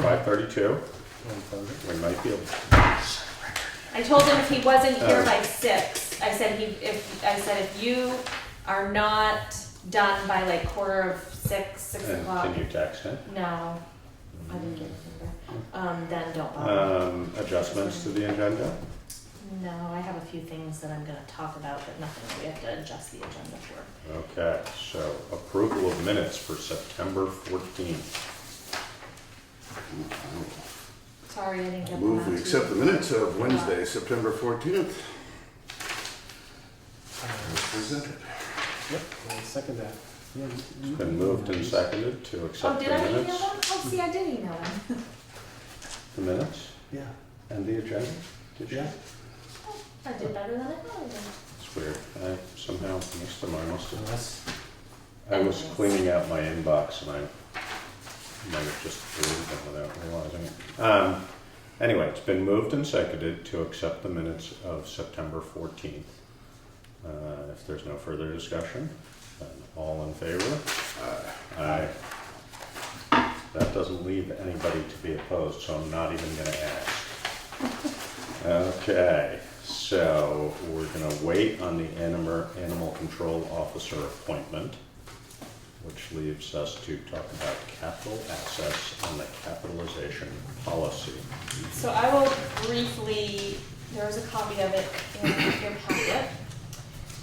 5:32. We might be able I told him if he wasn't here by 6, I said if you are not done by like 6 o'clock. Can you text him? No, I didn't get his number. Then don't bother. Adjustments to the agenda? No, I have a few things that I'm going to talk about, but nothing that we have to adjust the agenda for. Okay, so approval of minutes for September 14th. Sorry, I didn't get Move them we out to accept the you. minutes of Wednesday, September 14th. Presented. Yep, I'll second that. Yeah, It's been moved and seconded to Oh, accept did the I email minutes. them? Oh, see, I did email them. The minutes Yeah, and the agenda? Did you? yeah. I did better than I thought I did. It's weird. I somehow missed them. Unless, I was cleaning out my inbox and I might have just deleted them without realizing it. Anyway, it's been moved and seconded to accept the minutes of September 14th. If there's no further discussion, then all in favor? Aye. That doesn't leave anybody to be opposed, so I'm not even going to ask. Okay, so we're going to wait on the animal control officer appointment, which leaves us to talk about capital assets and the capitalization policy. So I will briefly, there's a copy of it in your packet,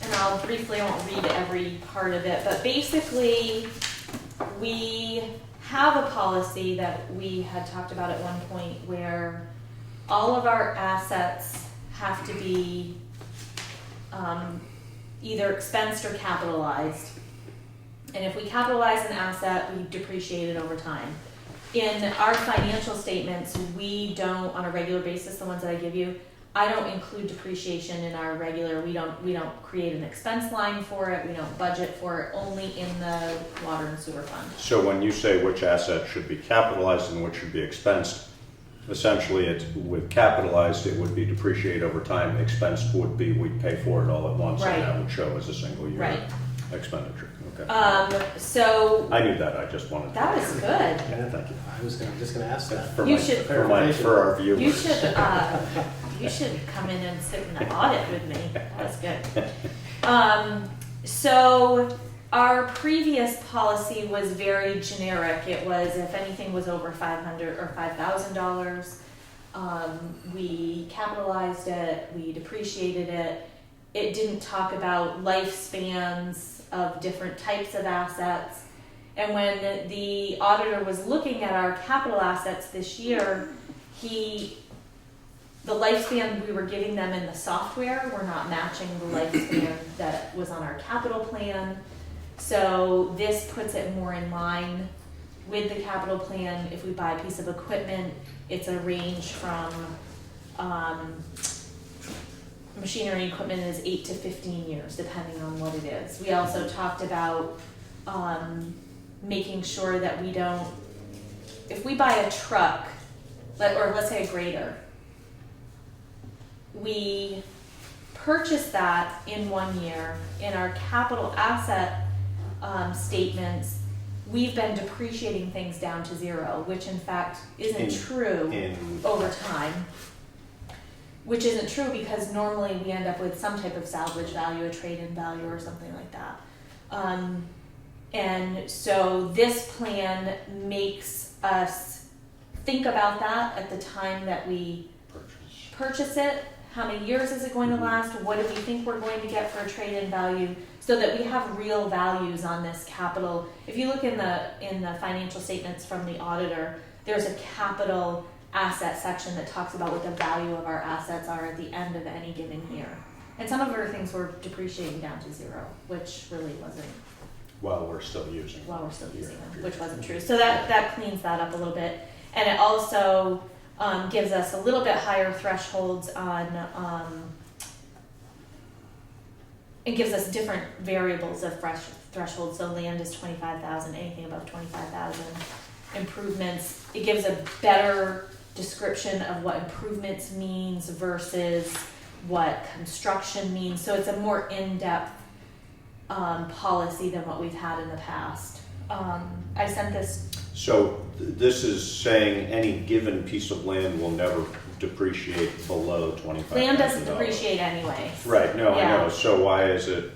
and I won't read every part of it, but basically we have a policy that we had talked about at one point where all of our assets have to be either expensed or capitalized. And if we capitalize an asset, we depreciate it over time. In our financial statements, we don't, on a regular basis, the ones that I give you, I don't include depreciation in our regular, we don't create an expense line for it, we don't budget for it, only in the water and sewer fund. So when you say which asset should be capitalized and which should be expensed, essentially it's with capitalized, it would be depreciated over time, expensed would be we'd pay for it all at once, Right. and that would show as a single year Right. expenditure. Okay. So I knew that, I just wanted to. that was good. Yeah, thank you. I'm just gonna ask that. For You my- should- for our viewers. You should come in and sit in the audit with me. That was good. So our previous policy was very generic. It was if anything was over $500 or $5,000, we capitalized it, we depreciated it. It didn't talk about lifespans of different types of assets. And when the auditor was looking at our capital assets this year, the lifespan we were giving them in the software were not matching the lifespan that was on our capital plan. So this puts it more in line with the capital plan. If we buy a piece of equipment, it's a range from machinery and equipment is 8 to 15 years, depending on what it is. We also talked about making sure that we don't, if we buy a truck, or let's say a grader, we purchase that in 1 year. In our capital asset statements, we've been depreciating things down to 0, which in fact isn't true over time. Which isn't true because normally we end up with some type of salvage value, a trade-in value or something like that. And so this plan makes us think about that at the time that we purchase it. How many years is it going to last? What do we think we're going to get for a trade-in value? So that we have real values on this capital. If you look in the financial statements from the auditor, there's a capital asset section that talks about what the value of our assets are at the end of any given year. And some of our things were depreciating down to 0, which really wasn't. While we're still using them, which wasn't true. So that cleans that up a little bit. And it also gives us a little bit higher thresholds on, it gives us different variables of thresholds. So land is 25,000, anything above 25,000. Improvements, it gives a better description of what improvements means versus what construction means. So it's a more in-depth policy than what we've had in the past. I sent this So this is saying any given piece of land will never depreciate below $25,000. Land doesn't depreciate anyway. Right, no, I Yeah. know, so why is it?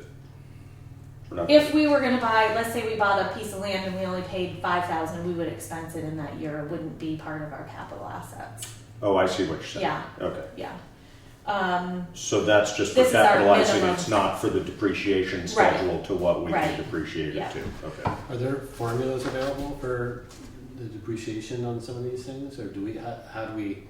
we're not- If we were gonna buy, let's say we bought a piece of land and we only paid 5,000, we would expense it in that year. It wouldn't be part of our capital assets. Oh, I see what you're saying. Yeah. Okay, Yeah. so that's just for This is our capitalizing, minimum. it's not for the depreciation Right. schedule to what we can Right. depreciate Yeah. it to, okay. Are there formulas available for the depreciation on some of these things, or do we, how do we,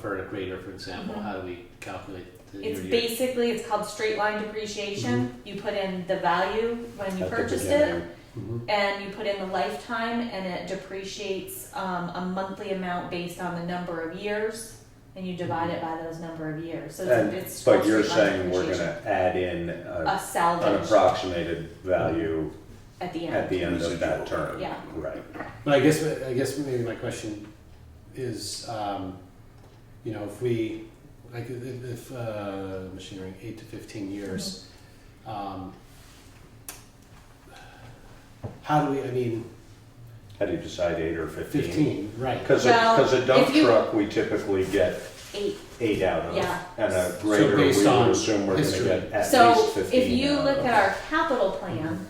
for a grader, for example, Mhm. how do we calculate the It's year? basically, it's called straight line depreciation. You put in the value when you At the purchased it, beginning. Mhm. and you put in the lifetime, and it depreciates a monthly amount based on the number of years, and you divide it by those number of years. So And, it's but called you're straight line saying we're depreciation. gonna add in A an salvage approximated value at the end. at the end of that Residual. term? Yeah. Right. But I guess maybe my question is, if we, like, if machinery 8 to 15 years, how do we, How do you decide 8 or 15? 15, right. Because Well, a dump if you- truck, we typically get 8. 8 out of, Yeah. and a grader, we based would on assume we're gonna history. get at So least 15 if you out look of. at our capital plan,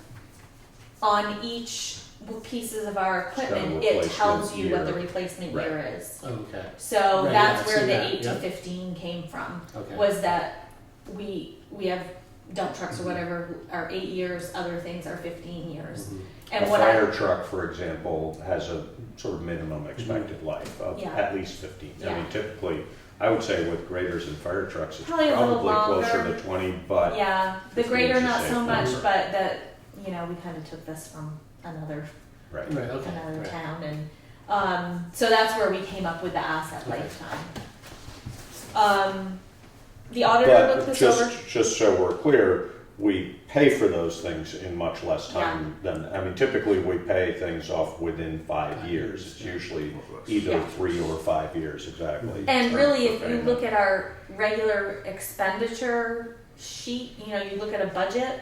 on each pieces of our equipment, it tells you what the replacement Right. year is. Oh, okay, So Right, that's yeah, I've where seen the that, 8 to yeah. 15 came from, okay. was that we have dump trucks or whatever who are 8 years, other things are 15 years. Mhm. And A what fire truck, for example, has a sort of minimum expected life of Yeah. at least 15. I Yeah. mean, typically, I would say with graders and fire trucks, it's Probably a little probably closer longer. to 20, but Yeah, the 15 grader is a not safe so much, number. but that, we kind of took this from another right. Right, okay. another Right. town, and so that's where we came up with the asset Okay. lifetime. The auditor looked But this over. just so we're clear, we pay for those things in much less time than, I mean, typically we pay things off within 5 years. It's usually either Yeah. 3 or 5 years, exactly. And really, if for you payment. look at our regular expenditure sheet, you look at a budget,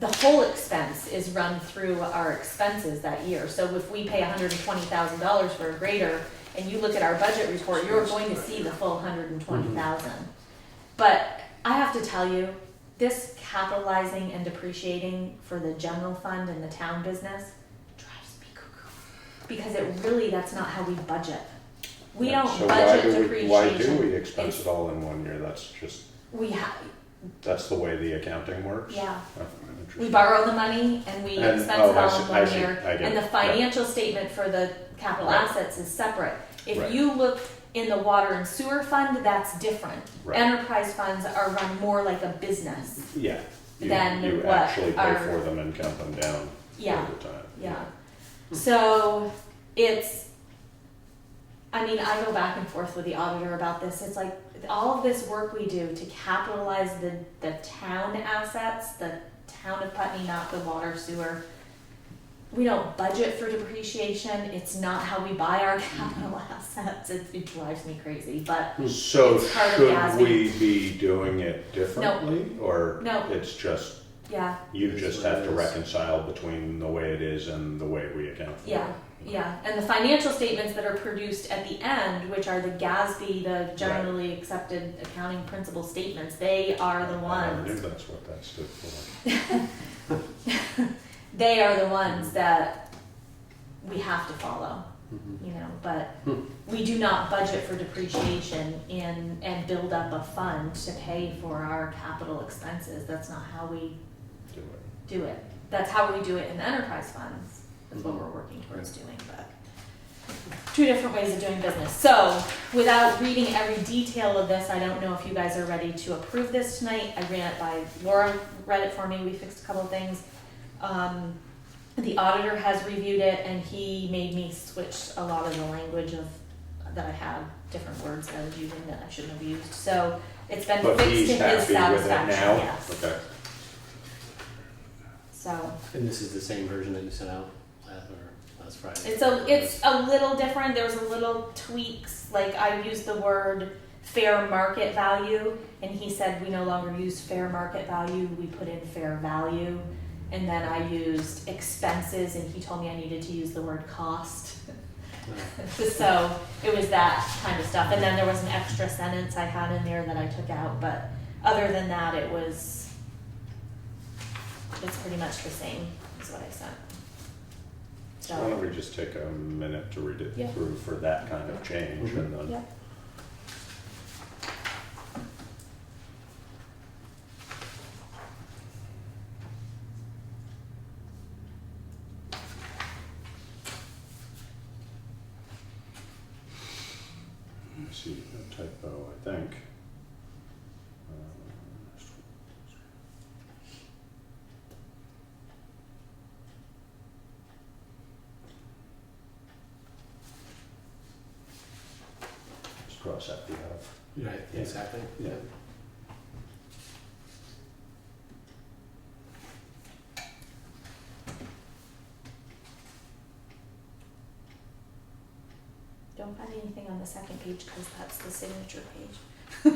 the whole expense is run through our expenses that year. So if we pay $120,000 for a grader, and you look at our budget report, you're going to see the full 120,000. But I have to tell you, this capitalizing and depreciating for the general fund and the town business drives me cuckoo. Because that's not how we budget. We Yeah, don't so budget why depreciation. do we expense It's- it all in 1 year? That's just, We that's the way the accounting works? yeah. Oh, We interesting. borrow the money and we And- expense oh, it I all see, in I 1 see, year. I get And the it, yeah. financial statement for the capital Right. assets is separate. If Right. you look in the water and sewer fund, that's different. Right. Enterprise funds are run more like a business. Yeah. You- Than You what actually pay our- for them and count them down Yeah. over time. Yeah. So I go back and forth with the auditor about this. It's like all of this work we do to capitalize the town assets, the town of Putney, not the water sewer. We don't budget for depreciation. It's not how we buy our capital assets. It drives me crazy, but So It's part of should GASB. we be doing it differently? Or No. it's just, yeah. you It is just what have it to is. reconcile between the way it is and the way we account for it? Yeah, yeah, and the financial statements that are produced at the end, which are the GASB, the generally accepted accounting principle statements, they are the I never knew ones, that's what that stood for. they are the ones that we have to follow, Mhm. but we do not budget for depreciation and build up a fund to pay for our capital expenses. That's not how we Do it. do it. That's how we do it in the enterprise funds. That's what we're working towards doing, but two different ways of doing business. So without reading every detail of this, I don't know if you guys are ready to approve this tonight. I ran it by Laura, read it for me. We fixed a couple of things. The auditor has reviewed it and he made me switch a lot of the language that I had, different words that I was using that I shouldn't have used. So it's been But fixed he's to his happy with it satisfaction, now? yes. Okay. So And this is the same version that you sent out last Friday? it's a little different. There's a little tweaks. Like I used the word fair market value, and he said we no longer use fair market value. We put in fair value, And then I used expenses, and he told me I needed to use the word cost. So it was that kind of stuff. And then there was an extra sentence I had in there that I took out, but other than that, it's pretty much the same is what I sent. So why don't So, we just take a minute to read it Yeah. through for that kind of change, and then yeah. let's see, no typo, I think. Just cross out the of. Right, Yeah. exactly. Yeah. Don't find anything on the second page because that's the signature page.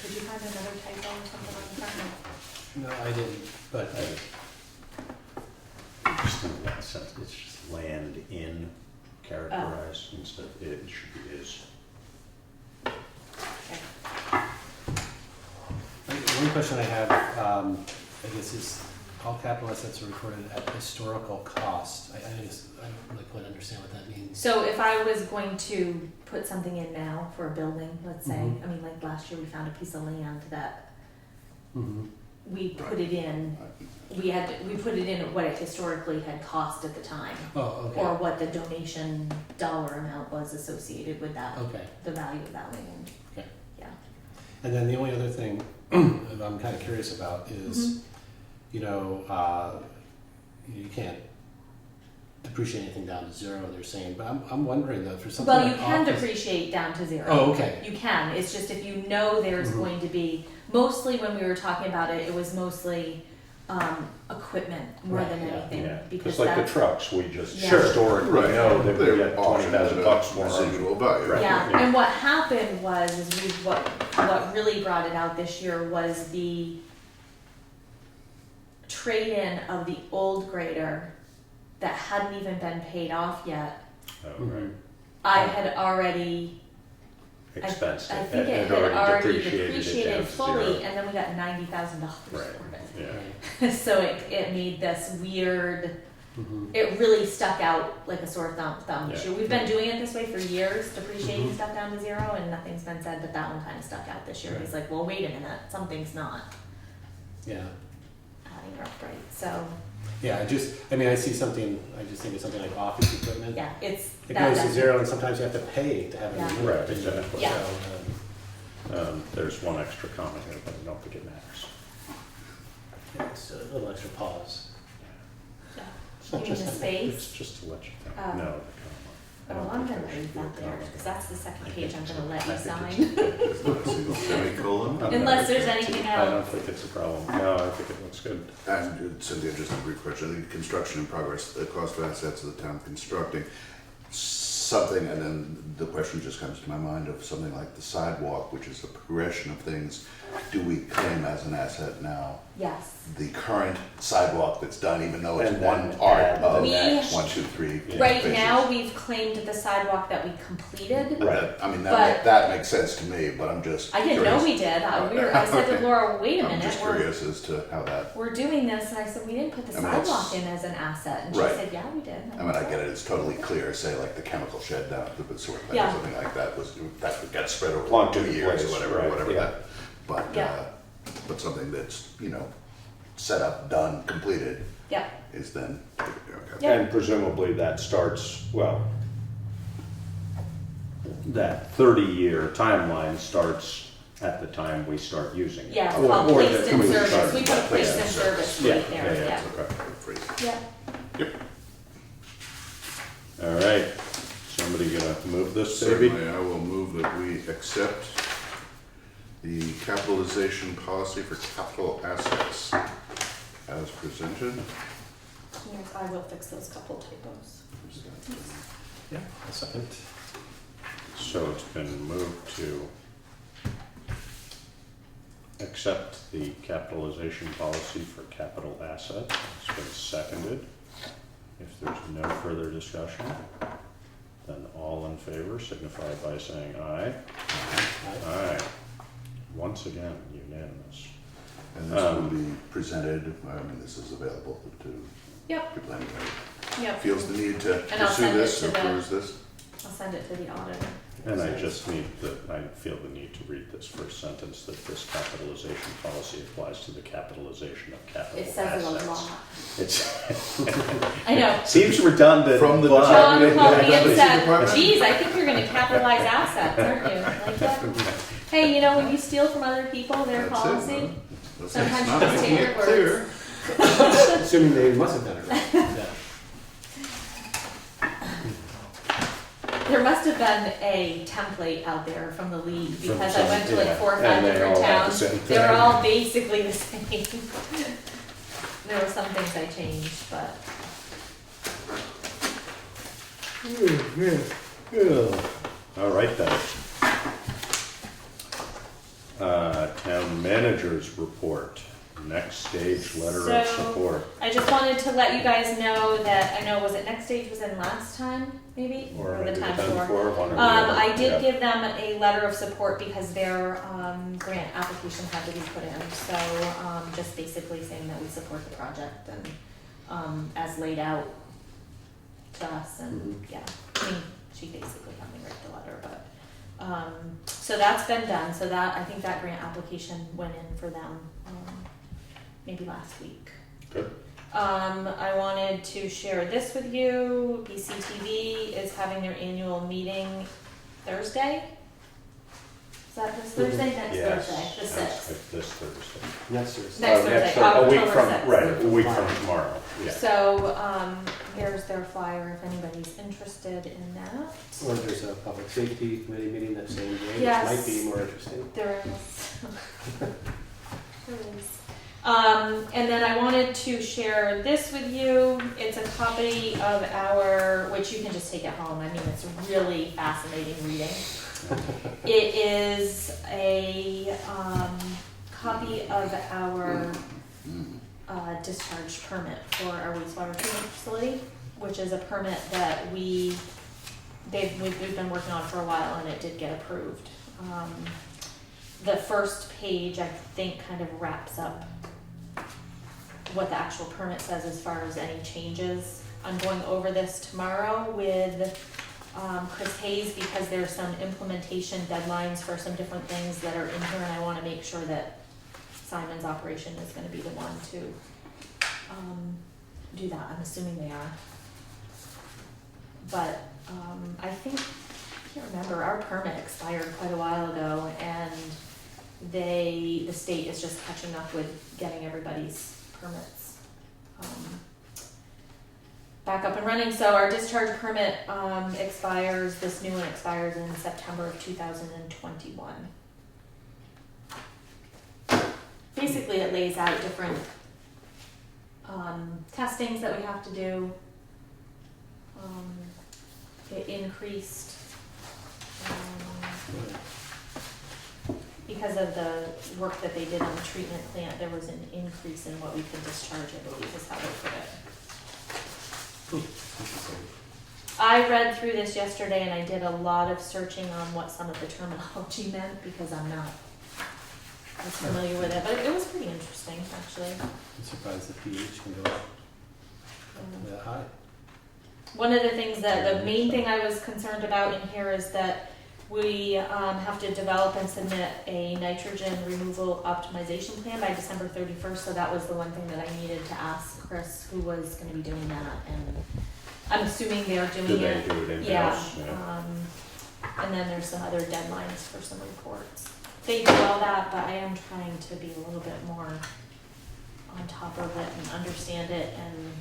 Did you find another typo or something on the front? No, I didn't, but Just in that sense, it's just land in characterized instead of it should be is. Okay. one question I have, I guess is, all capital assets are recorded at historical cost. I guess I don't really quite understand what that means. So if I was going to put something in now for a building, let's say, Mhm. I mean, like last year we found a piece of land that Mm-hmm. we put it in, we put it in at what it historically had cost at the time. Oh, okay. Or what the donation dollar amount was associated with that, Okay. the value of that land. Okay. Yeah. And then the only other thing that I'm kind of curious about is, Mhm. you know, you can't depreciate anything down to zero, they're saying, but I'm wondering though, for something Well, like you can office- depreciate down to zero. Oh, okay. You can. It's just if you know there's Mhm. going to be, mostly when we were talking about it, it was mostly equipment more Right, than yeah, anything. Yeah, Because because like the that's, trucks, we just Yeah. historically Right. know that we They're get $20,000 for them. residual value. Right. yeah. Yeah. And what happened was, what really brought it out this year was the trade-in of the old grader that hadn't even been paid off yet. Oh, right. I had already, Expensed I it. think it Had had already it down depreciated to fully, zero. and then we got $90,000 Right, for it. yeah. So it made this weird, Mhm. it really stuck out like a sore thumb Yeah. issue. We've been doing it this way for years, depreciating Mhm. stuff down to zero, and nothing's been said, but that one kind of stuck out this year. Right. He's like, well, wait a minute, something's not Yeah. adding up right. So, Yeah, I just think of something like office equipment. yeah, it's It that. goes to zero and sometimes you have to pay to have it Yeah. removed. Right, exactly. Yeah. So, There's one extra comment here, but I don't think it matters. yeah, it's a little extra pause. Yeah. It's not You mean just the a- space? It's just to let you know. Oh. No, the comma. I Oh, don't I'm think gonna there should leave be a that there, comma. because that's the second I page think I'm it's- gonna let you I think sign. It's not a single semicolon. Unless there's anything I don't else. think it's a problem. No, I think it looks good. And Cynthia, just a brief question, the construction in progress, the cost of assets of the town constructing, something, and then the question just comes to my mind of something like the sidewalk, which is the progression of things. Do we claim as an asset now Yes. the current sidewalk that's done, even though it's And one then part add of the next. 1, 2, 3 Yeah. Right phases? now, we've claimed the sidewalk that we completed. Right. I mean, But- that makes sense to me, but I'm just I didn't curious. know we did. I said to Laura, wait a I'm minute, just we're curious as to how that, we're doing this, and I said, we didn't put the I mean, it's- sidewalk in as an asset, and she Right. said, yeah, we did. I mean, I get it, it's totally clear, say like the chemical shed down at the sewer plant Yeah. or something like that that got spread over Plunked 2 into years or place, whatever, right, whatever yeah. that. But, Yeah. but something that's, set up, done, completed Yeah, is then, okay. Yeah. And presumably that starts, well, that 30-year timeline starts at the time we start using it. yeah, it's Or- called or placed the- in we service. start- We put a placed in Yeah. service Yeah, right there, yeah, yeah. okay. Free. Yeah. Yep. All right, somebody gonna move this, baby? Certainly, I will move that we accept the capitalization policy for capital assets as presented. Yes, I will fix those couple typos. Yeah, a second. So it's been moved to accept the capitalization policy for capital assets. It's been seconded. If there's no further discussion, then all in favor signify by saying aye. Aye. Once again, unanimous. And this will be presented, this is available to Yep, people anyway. yep. Feels the need to And I'll pursue send it this to or the- peruse this. I'll send it to the auditor. And I just need I feel the need to read this first sentence, that this capitalization policy applies to the capitalization of capital It assets. says it a lot. It's, I know. seems redundant. From the but- John Department- called me and Department- said, Department. geez, I think you're gonna capitalize assets, aren't you? Like, yeah. Hey, when you steal from other people, their That's it, policy, huh? That's sometimes not you just making take it your clear. Assuming they must have done it right. Yeah. there must have been a template out there from the league, From because I some- went to like yeah. 4 or 5 And they different all have the towns. same They were thing. all basically the same. There were some things I changed, but All right then. Town managers report, next stage letter of So- support. I just wanted to let you guys know that, I know, was it Next Stage was in last time, maybe? Or the maybe time the before? one or the other. I did Yeah. give them a letter of support because their grant application had to be put in. So just basically saying that we support the project and as laid out to us. And yeah, I mean, she basically had me write the letter, but so that's been done. So that, I think that grant application went in for them maybe last week. Good. I wanted to share this with you. BCTV is having their annual meeting Thursday. Is that this Thursday? Next Yes, Thursday, the that's 6th. this Thursday. Next Thursday. Next Oh, Thursday, a week October from, 6th. right, a week from tomorrow, yeah. So, here's their flyer if anybody's interested in that. Or there's a public safety committee meeting that same day, which Yes. might be more interesting. There is. There is. And then I wanted to share this with you. It's a copy of our, which you can just take it home. I mean, it's really fascinating reading. It is a copy of our discharge permit for our wastewater treatment facility, which is a permit that we've been working on for a while, and it did get approved. The first page, I think, kind of wraps up what the actual permit says as far as any changes. I'm going over this tomorrow with Chris Hayes because there's some implementation deadlines for some different things that are in here, and I want to make sure that Simon's operation is going to be the one to do that. I'm assuming they are. But I think, I can't remember, our permit expired quite a while ago, and the state is just catching up with getting everybody's permits back up and running. So our discharge permit expires, this new one expires in September of 2021. Basically, it lays out different testings that we have to do. It increased because of the work that they did on the treatment plant. There was an increase in what we could discharge, I believe is how they put it. I read through this yesterday and I did a lot of searching on what some of the terminology meant because I'm not as familiar with it, but it was pretty interesting actually. I'm surprised the pH can go up that high. One of the things that, the main thing I was concerned about in here is that we have to develop and submit a nitrogen removal optimization plan by December 31st, so that was the one thing that I needed to ask Chris, who was gonna be doing that, and I'm assuming they're doing Do it. they do it Yeah, in-house? Yeah. and then there's some other deadlines for some reports. They do all that, but I am trying to be a little bit more on top of it and understand it, and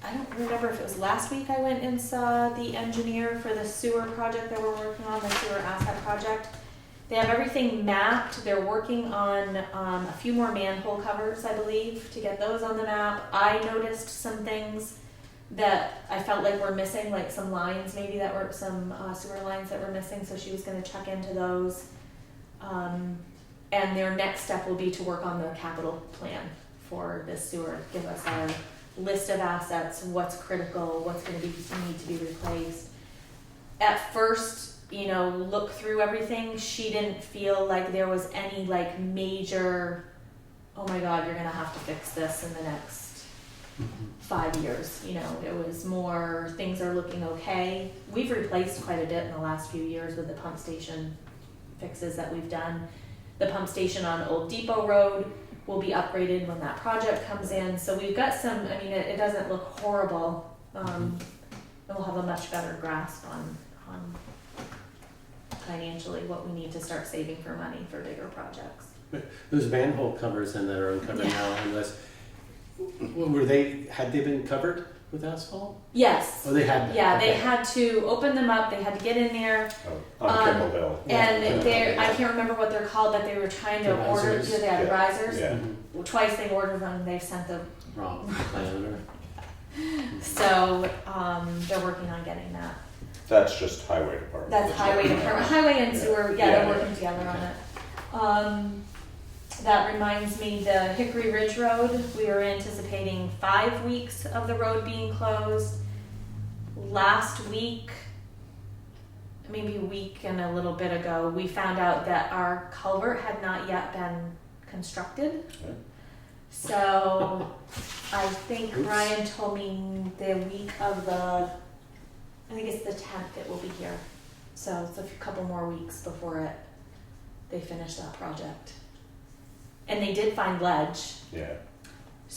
I don't remember if it was last week I went and saw the engineer for the sewer project that we're working on, the sewer asset project. They have everything mapped. They're working on a few more manhole covers, I believe, to get those on the map. I noticed some things that I felt like were missing, like some lines maybe that were, some sewer lines that were missing, so she was gonna check into those. And their next step will be to work on the capital plan for the sewer, give us our list of assets, what's critical, what's gonna need to be replaced. At first, you know, look through everything, she didn't feel like there was any like major, oh my God, you're gonna have to fix this in the next 5 years, you know. It was more, things are looking okay. We've replaced quite a bit in the last few years with the pump station fixes that we've done. The pump station on Old Depot Road will be upgraded when that project comes in. So we've got some, I mean, it doesn't look horrible. And we'll have a much better grasp on financially what we need to start saving for money for bigger projects. Those manhole covers then that are uncovered now, unless, had they been covered with asphalt? Yes. Oh, they had been. Yeah, Okay. they had to open them up, they had to get in there, Oh, on Kimball Hill. and Yeah. I can't remember what they're called, but they were trying to The order, risers? they had Yeah. risers. Yeah. Mhm. Twice they ordered them, they've sent them. Wrong diameter. So, they're working on getting that. That's just highway department. That's highway department, highway and sewer, yeah, they're working together on it. That reminds me, the Hickory Ridge Road, we are anticipating 5 weeks of the road being closed. Last week, maybe a week and a little bit ago, we found out that our culvert had not yet been constructed. Okay. So, I think Oops. Ryan told me the week of the, I think it's the 10th it will be here. So it's a couple more weeks before they finish that project. And they did find ledge. Yeah.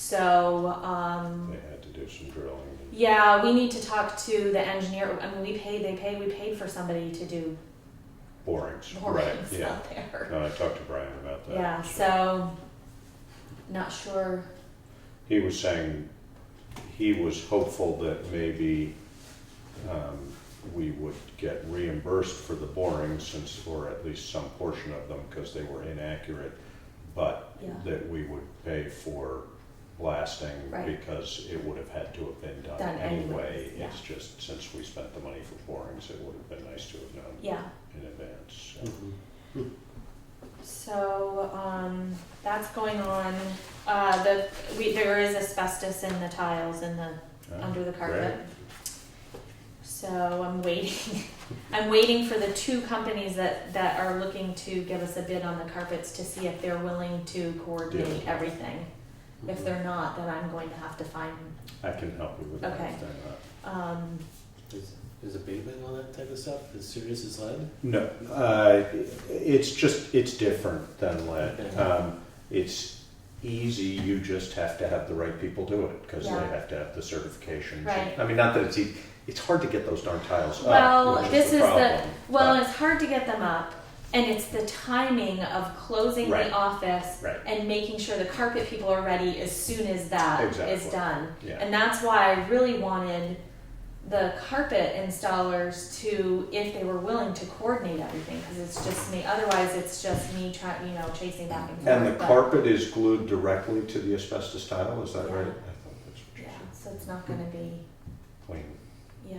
So, They had to do some drilling. yeah, we need to talk to the engineer. I mean, we paid for somebody to do Borings. borings Right, yeah. out there. No, I talked to Brian about that. Yeah, so, not sure. He was saying he was hopeful that maybe we would get reimbursed for the borings, or at least some portion of them, because they were inaccurate, but Yeah. that we would pay for blasting Right. because it would have had to have been done Done anyway. anyways, yeah. It's just, since we spent the money for borings, it would have been nice to have done Yeah. in advance. So. Mhm. So, that's going on. There is asbestos in the tiles in the under the carpet. Great. So I'm waiting. I'm waiting for the two companies that are looking to give us a bid on the carpets to see if they're willing to coordinate Yeah. everything. If they're not, then I'm going to have to find. I can help you with that Okay. if they're not. Is abatement on that type of stuff as serious as lead? No, it's different than lead. Okay. It's easy, you just have to have the right people do it, because Yeah. they have to have the certifications. Right. I mean, not that it's easy, it's hard to get those darn tiles up. Well, which this the is the problem, but- it's hard to get them up, and it's the timing of closing Right. the office Right. and making sure the carpet people are ready as soon as that is Exactly. done. Yeah. And that's why I really wanted the carpet installers to, if they were willing to coordinate everything, because it's just me. Otherwise, it's just me trying, chasing back and forth. And the but- carpet is glued directly to the asbestos tile, is that Yeah. right? I thought that's what you Yeah, said. so it's not going to be. Clean. Yeah.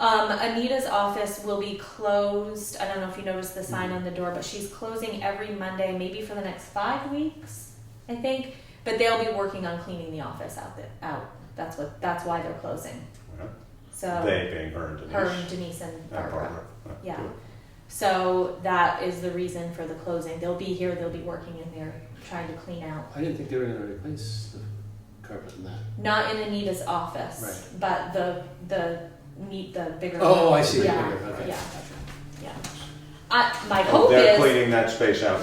Anita's office will be closed. I don't know if you noticed the sign on the door, but she's closing every Monday, maybe for the next 5 weeks, I think. But they'll be working on cleaning the office out. That's why they're closing. Yeah. So They being her and Denise. her and Denise and And Barbara. Oh, Yeah. good. So that is the reason for the closing. They'll be here. They'll be working in there, trying to clean out. I didn't think they were going to replace the carpet in that. Not in Anita's office, Right. but the bigger. Oh, I see. Yeah. Okay. Yeah. Gotcha. Yeah. My Oh, hope they're is. cleaning that space out,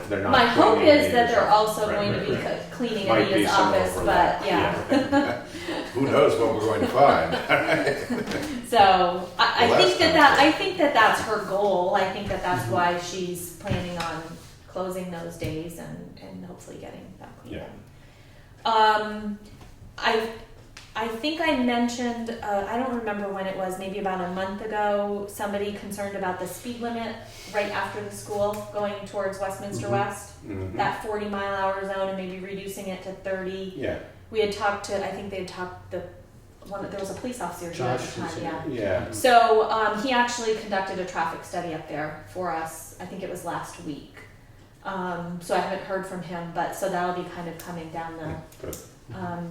they're not. My hope cleaning is that Anita's they're office. also Right, going right, to be right. cleaning Might be Anita's some office, overlap. but yeah. Who knows what we're going to find? So I Well, think that's I think that's her goal. I think that's why she's planning on closing those days and hopefully getting that cleaned up. I think I mentioned, I don't remember when it was, maybe about a month ago, somebody concerned about the speed limit right after the school going towards Westminster Mhm. West, Mhm. that 40-mile-an-hour zone, and maybe reducing it to 30. Yeah, We had talked to, I think they had talked, there was a police officer here at Josh, the time, yeah. yeah. So he actually conducted a traffic study up there for us. I think it was last week. So I haven't heard from him, but so that'll be kind of coming down the. Good.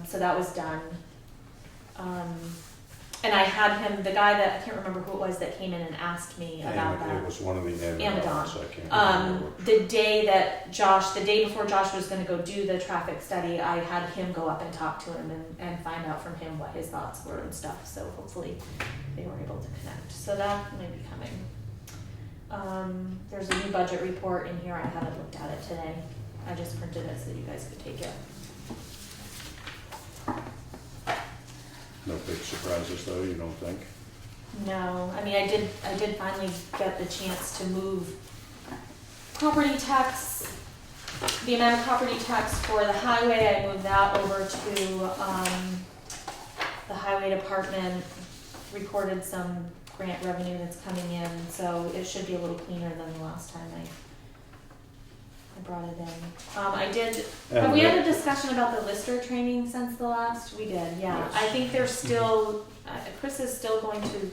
So that was done. And I had him, the guy that I can't remember who it was that came in and asked me about It that. was one of the Amazon. Amazons, I can't remember which. The day before Josh was going to go do the traffic study, I had him go up and talk to him and find out from him what his thoughts were and stuff. So hopefully they were able to connect. So that may be coming. There's a new budget report in here. I haven't looked at it today. I just printed it so that you guys could take it. No big surprises though, you don't think? No, I mean, I did finally get the chance to move property tax, the amount of property tax for the highway. I moved that over to the highway department, recorded some grant revenue that's coming in, so it should be a little cleaner than the last time I brought it in. Have we had a discussion about the Lister training since the last? We did, yeah. Yes. I think there's still, Chris is still going to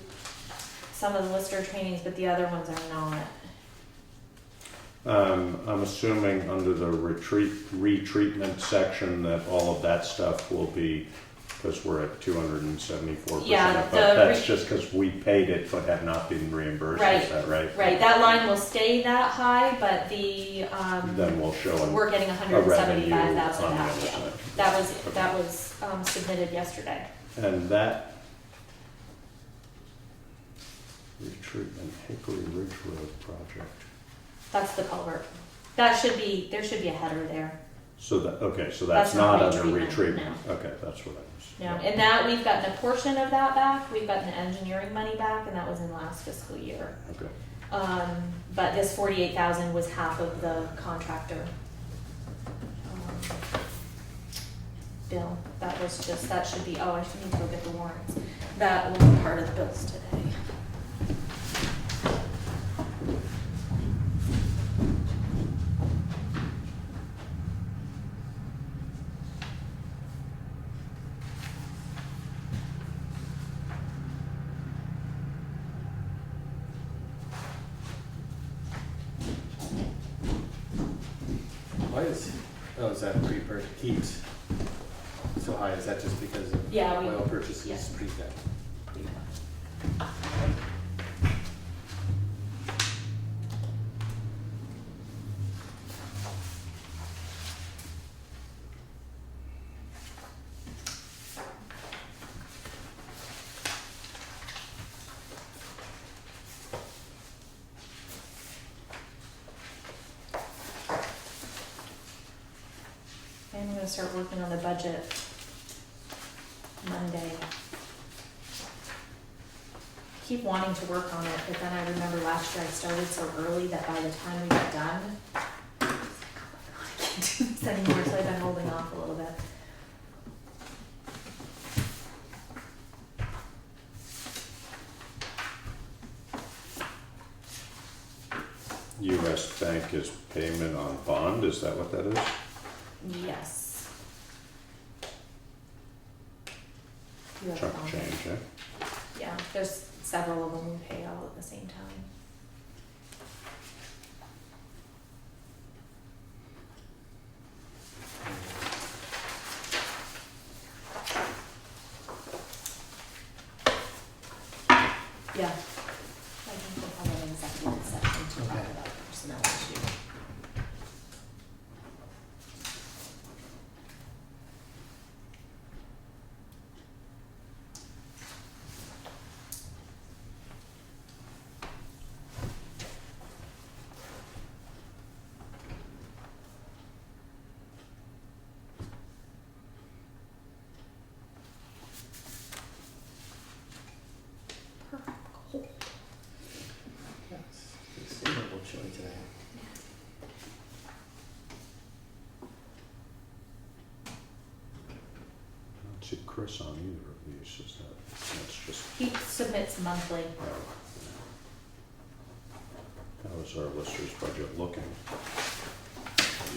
some of the Lister trainings, but the other ones are not. I'm assuming under the retreatment section that all of that stuff will be, because we're at 274%. Yeah, but that's just because we paid it but have not been reimbursed, Right. is that right? Right, that line will stay that high, but the, Then we'll show we're getting a revenue on the $175,000 other out, yeah. side. That was submitted yesterday. And that retreatment Hickory Ridge Road project. That's the culvert. There should be a header there. So that, okay, so That's that's not not under retreatment, retreatment. Okay, that's what I was. No, and that, we've gotten a portion of that back, we've gotten the engineering money back, and that was in last fiscal year. Okay. But this 48,000 was half of the contractor bill. That was just, that should be, I should need to go get the warrants. That will be part of the bills today. Why is that pre-purchase keeps so high? Is that just because of Yeah, oil purchases yeah. pre-cut? I'm gonna start working on the budget Monday. Keep wanting to work on it, but then I remember last year I started so early that by the time we got done, I can't do this anymore, so I've been holding off a little bit. US Bank is payment on bond, is that what that is? Yes. You have Chunk found of it. change, eh? Yeah, there's several of them we pay all at the same time. Yeah. I think we'll have an executive session to talk Okay. about personnel issues. Perfect. Cool. Yes, it's favorable showing today. I don't see Chris on either of these, is that's just, He submits monthly. how is our lister's budget looking?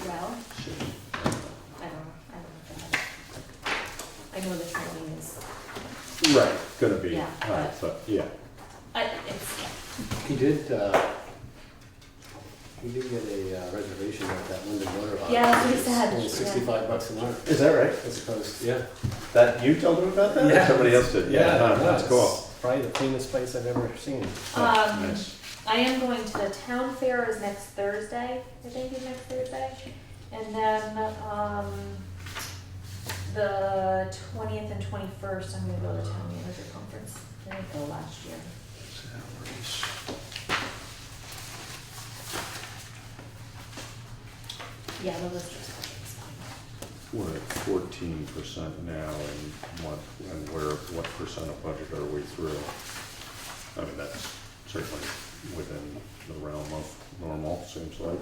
Well, See, I don't know if that. I know the training is, right, gonna be, Yeah, but, yeah, it's, He did get a reservation at that Linden Motor Lodge. Yeah, that's what he It's said, only yeah. 65 bucks a month, is that right? as opposed, yeah. That, you told him about that, or Yeah. somebody else did? That's it's cool. Probably the cleanest place I've ever seen. Nice. I am going to the town fair is next Thursday, I think is next Thursday. And then, the 20th and 21st, I'm gonna go to the town manager conference. I didn't go last year. Salaries. Yeah, the lister's budget's fine. We're at 14% now, and what percent of budget are we through? I mean, that's certainly within the realm of normal, seems like.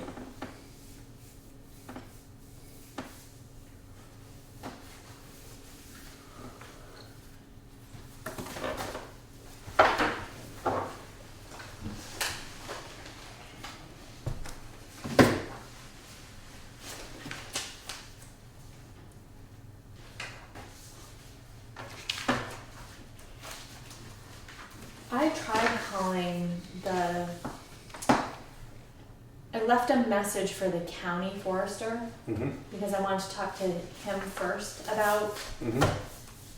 I tried calling I left a message for the county forester Mm-hmm, because I wanted to talk to him first about mm-hmm.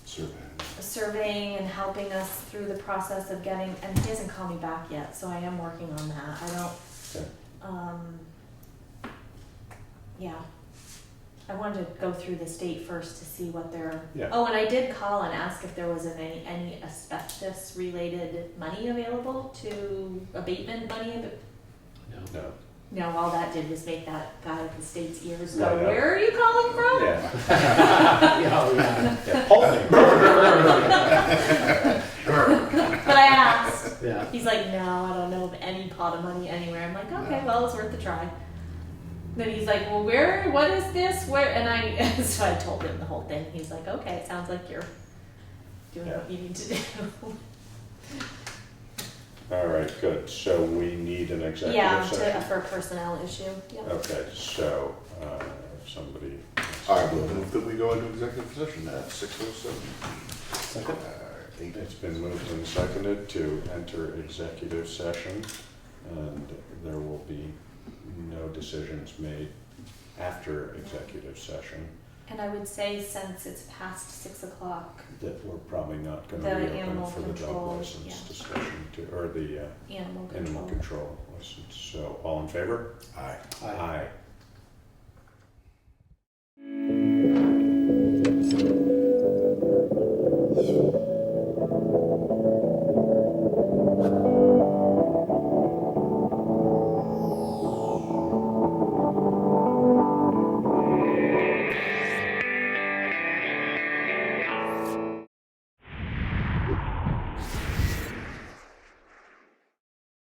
Survey. surveying and helping us through the process of getting, and he hasn't called me back yet, so I am working on that. I don't, Okay. yeah. I wanted to go through the state first to see what their, Yeah. oh, and I did call and ask if there was any asbestos related money available to abatement money, but No. No, No, all that did was make that guy at the state's ears go, Light up. where are you calling from? Yeah. Yeah, Hold me. But I asked. yeah. He's like, no, I don't know of any pot of money anywhere. I'm like, okay, well, it's worth a try. Then he's like, well, what is this? Where? And so I told him the whole thing. He's like, okay, it sounds like you're doing Yeah. what you need to do. All right, good. So we need an executive Yeah, session? for a personnel issue. Yep. Okay, so, if somebody. I will move that we go into executive session at 6:07. Second? It's been moved and seconded to enter executive session, and there will be no decisions made after executive session And I would say since it's past 6 o'clock, that we're probably not going The to reopen animal for the dog control, license yeah. discussion, or the animal control. animal control license. So, all in favor? Aye. Aye.